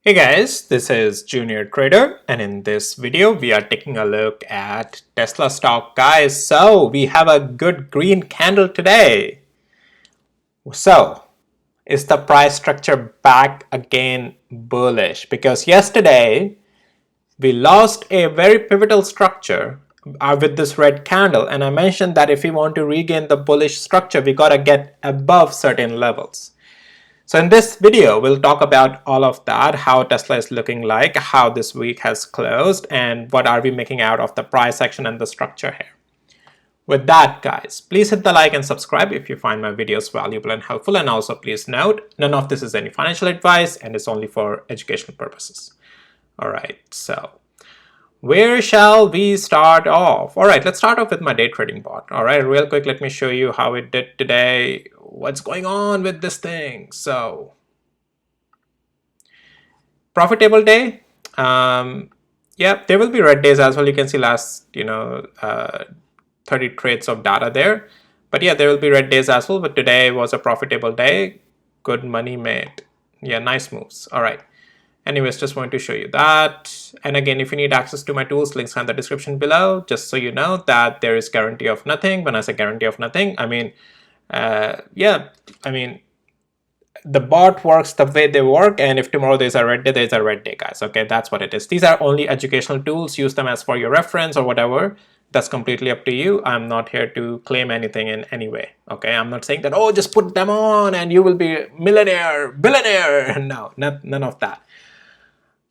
Hey guys, this is Junior Trader, and in this video we are taking a look at Tesla stock, guys. So we have a good green candle today. So is the price structure back again bullish? Because yesterday we lost a very pivotal structure with this red candle, and I mentioned that if we want to regain the bullish structure, we gotta get above certain levels. So in this video, we'll talk about all of that, how Tesla is looking like, how this week has closed, and what are we making out of the price action and the structure here. With that, guys, please hit the like and subscribe if you find my videos valuable and helpful. And also please note, none of this is any financial advice and it's only for educational purposes. All right, so where shall we start off? All right, let's start off with my day trading bot. All right, real quick, let me show you how it did today. What's going on with this thing? So profitable day. Yeah, there will be red days as well. You can see last 30 trades of data there, but yeah, there will be red days as well. But today was a profitable day. Good money made. Yeah, nice moves. All right, anyways, just wanted to show you that. And again, if you need access to my tools, links are in the description below, just so you know that there is guarantee of nothing. When I say guarantee of nothing, I mean the bot works the way they work, and if tomorrow there's a red day, there's a red day, guys. Okay, that's what it is. These are only educational tools. Use them as for your reference or whatever. That's completely up to you. I'm not here to claim anything in any way. Okay, I'm not saying that, oh, just put them on and you will be millionaire, billionaire. No, none of that.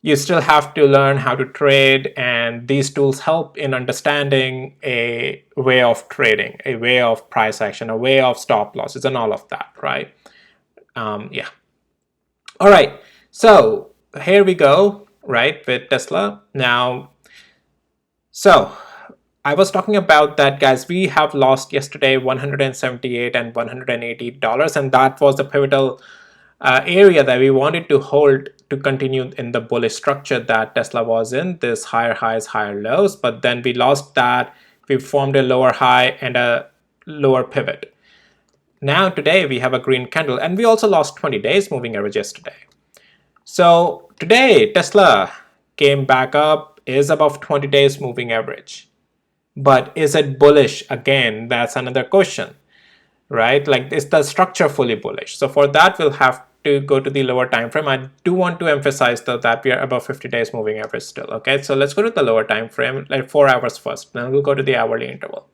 You still have to learn how to trade, and these tools help in understanding a way of trading, a way of price action, a way of stop losses, and all of that, right? Yeah. All right. So here we go, right, with Tesla. Now, so I was talking about that, guys. We have lost yesterday $178 and $180, and that was the pivotal area that we wanted to hold to continue in the bullish structure that Tesla was in, this higher highs, higher lows. But then we lost that. We formed a lower high and a lower pivot. Now today we have a green candle, and we also lost 20 days moving average yesterday. So today Tesla came back up, is above 20 days moving average. But is it bullish again? That's another question, right? Like, is the structure fully bullish? So for that, we'll have to go to the lower time frame. I do want to emphasize though that we are above 50 days moving average still. Okay, so let's go to the lower time frame, like 4 hours first. Then we'll go to the hourly interval.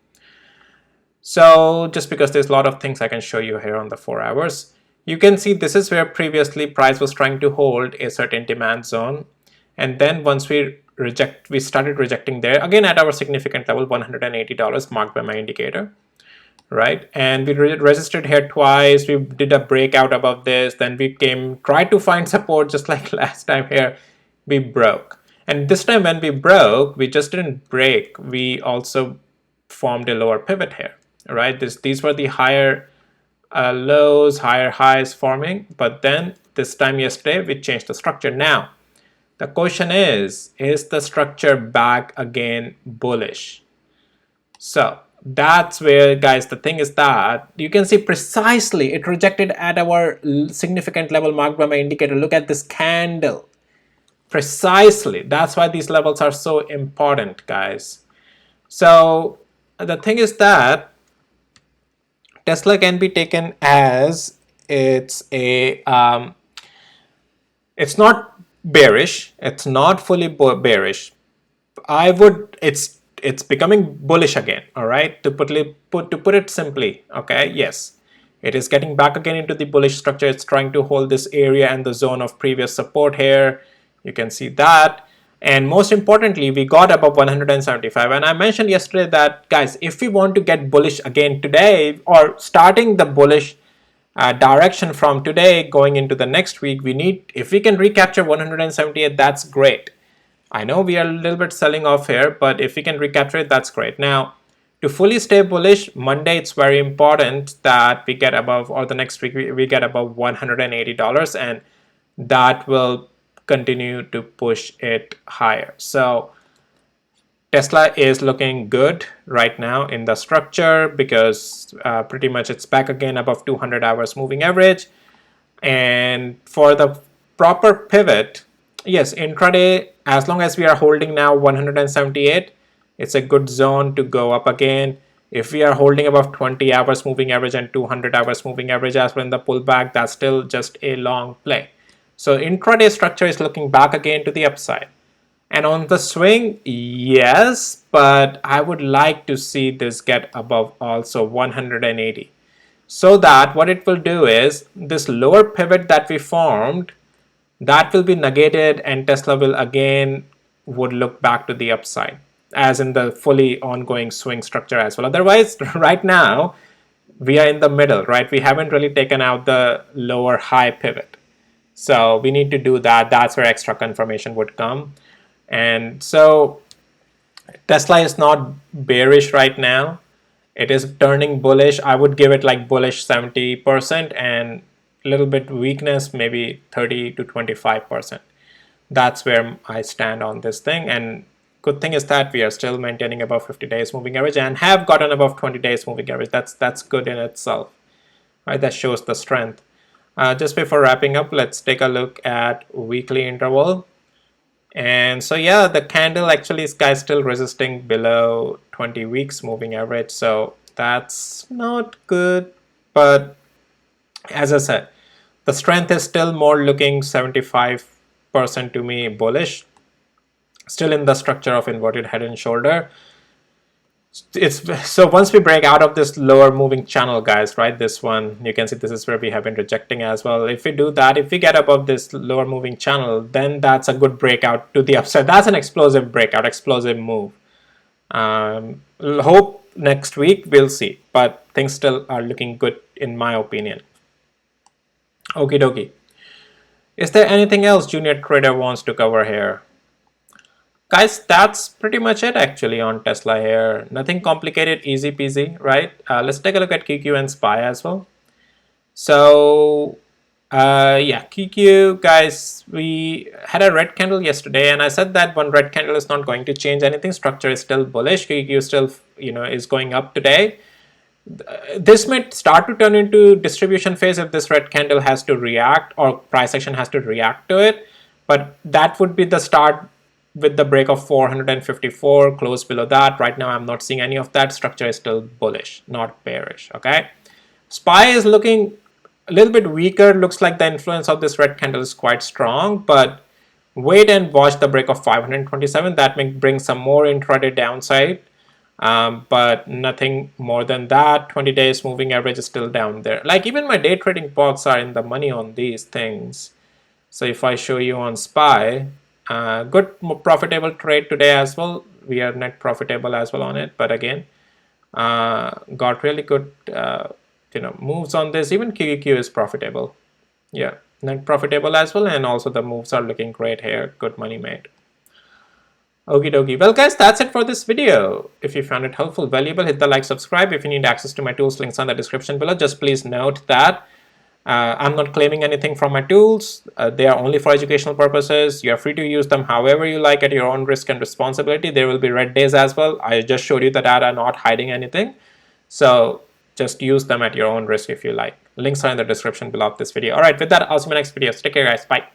So just because there's a lot of things I can show you here on the 4 hours, you can see this is where previously price was trying to hold a certain demand zone. And then once we started rejecting there, again at our significant level, $180 marked by my indicator, right? And we resisted here twice. We did a breakout above this. Then we tried to find support just like last time here. We broke. And this time when we broke, we just didn't break. We also formed a lower pivot here. Right, these were the higher lows, higher highs forming, but then this time yesterday we changed the structure. Now the question is the structure back again bullish? So that's where, guys, the thing is that you can see precisely it rejected at our significant level marked by my indicator. Look at this candle. Precisely, that's why these levels are so important, guys. So the thing is that Tesla can be taken as it's not bearish. It's not fully bearish. It's becoming bullish again. All right, to put it simply. Okay, yes, it is getting back again into the bullish structure. It's trying to hold this area and the zone of previous support here. You can see that. And most importantly, we got above 175. And I mentioned yesterday that, guys, if we want to get bullish again today, or starting the bullish direction from today going into the next week, if we can recapture 178, that's great. I know we are a little bit selling off here, but if we can recapture it, that's great. Now, to fully stay bullish, Monday, it's very important that we get above, or the next week, we get above $180, and that will continue to push it higher. So Tesla is looking good right now in the structure because pretty much it's back again above 200 hours moving average. And for the proper pivot, Yes, intraday, as long as we are holding now 178, it's a good zone to go up again. If we are holding above 20 hours moving average and 200 hours moving average as well in the pullback, that's still just a long play. So intraday structure is looking back again to the upside. And on the swing, yes, but I would like to see this get above also 180. So that what it will do is this lower pivot that we formed, that will be negated and Tesla will again would look back to the upside as in the fully ongoing swing structure as well. Otherwise, right now, we are in the middle, right? We haven't really taken out the lower high pivot. So we need to do that. That's where extra confirmation would come. And so Tesla is not bearish right now. It is turning bullish. I would give it like bullish 70% and a little bit weakness, maybe 30 to 25%. That's where I stand on this thing. And good thing is that we are still maintaining above 50 days moving average and have gotten above 20 days moving average. That's good in itself, right? That shows the strength. Just before wrapping up, let's take a look at weekly interval. And so yeah, the candle actually is guys still resisting below 20 weeks moving average. So that's not good. But as I said, the strength is still more looking 75% to me bullish. Still in the structure of inverted head and shoulder. It's so once we break out of this lower moving channel, guys, right, this one, you can see this is where we have been rejecting as well. If we do that, if we get above this lower moving channel, then that's a good breakout to the upside. That's an explosive breakout, explosive move. Hope next week we'll see, but things still are looking good in my opinion. Okie dokie. Is there anything else junior trader wants to cover here? Guys, that's pretty much it actually on Tesla here. Nothing complicated, easy peasy, right? Let's take a look at QQ and SPY as well. So yeah, QQ, guys, we had a red candle yesterday, and I said that one red candle is not going to change anything. Structure is still bullish. QQ still, is going up today. This might start to turn into distribution phase if this red candle has to react or price action has to react to it. But that would be the start with the break of 454, close below that. Right now, I'm not seeing any of that. Structure is still bullish, not bearish, okay? SPY is looking a little bit weaker. Looks like the influence of this red candle is quite strong, but wait and watch the break of 527. That may bring some more intraday downside, but nothing more than that. 20 days moving average is still down there. Like even my day trading pots are in the money on these things. So if I show you on SPY, good profitable trade today as well. We are net profitable as well on it, but again, got really good moves on this. Even QQQ is profitable. Yeah, net profitable as well, and also the moves are looking great here. Good money made. Okie dokie. Well guys, that's it for this video. If you found it helpful, valuable, hit the like, subscribe. If you need access to my tools, links on the description below. Just please note that I'm not claiming anything from my tools. They are only for educational purposes. You are free to use them however you like at your own risk and responsibility. There will be red days as well. I just showed you the data, not hiding anything. So just use them at your own risk if you like. Links are in the description below this video. All right, with that, I'll see you in my next video. Take care, guys. Bye.